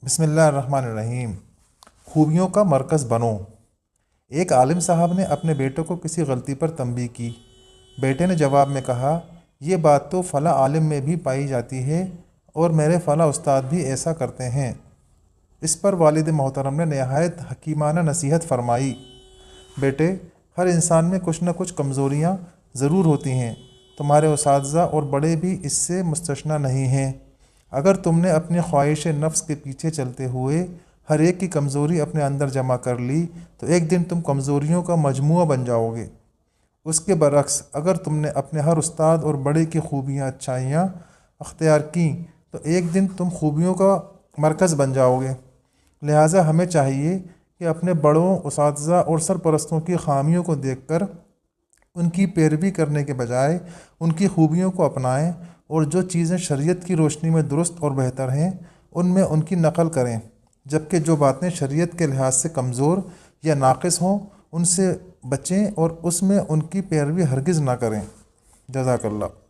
بسم اللہ الرحمن الرحیم۔ خوبیوں کا مرکز بنو۔ ایک عالم صاحب نے اپنے بیٹے کو کسی غلطی پر تنبیہ کی۔ بیٹے نے جواب میں کہا، یہ بات تو فلاں عالم میں بھی پائی جاتی ہے اور میرے فلاں استاد بھی ایسا کرتے ہیں۔ اس پر والد محترم نے نہایت حکیمانہ نصیحت فرمائی، بیٹے، ہر انسان میں کچھ نہ کچھ کمزوریاں ضرور ہوتی ہیں، تمہارے اساتذہ اور بڑے بھی اس سے مستثنیٰ نہیں ہیں۔ اگر تم نے اپنی خواہش نفس کے پیچھے چلتے ہوئے ہر ایک کی کمزوری اپنے اندر جمع کر لی تو ایک دن تم کمزوریوں کا مجموعہ بن جاؤ گے۔ اس کے برعکس اگر تم نے اپنے ہر استاد اور بڑے کی خوبیاں اچھائیاں اختیار کیں تو ایک دن تم خوبیوں کا مرکز بن جاؤ گے۔ لہٰذا ہمیں چاہیے کہ اپنے بڑوں، اساتذہ اور سرپرستوں کی خامیوں کو دیکھ کر ان کی پیروی کرنے کے بجائے ان کی خوبیوں کو اپنائیں اور جو چیزیں شریعت کی روشنی میں درست اور بہتر ہیں ان میں ان کی نقل کریں، جبکہ جو باتیں شریعت کے لحاظ سے کمزور یا ناقص ہوں ان سے بچیں اور اس میں ان کی پیروی ہرگز نہ کریں۔ جزاک اللہ۔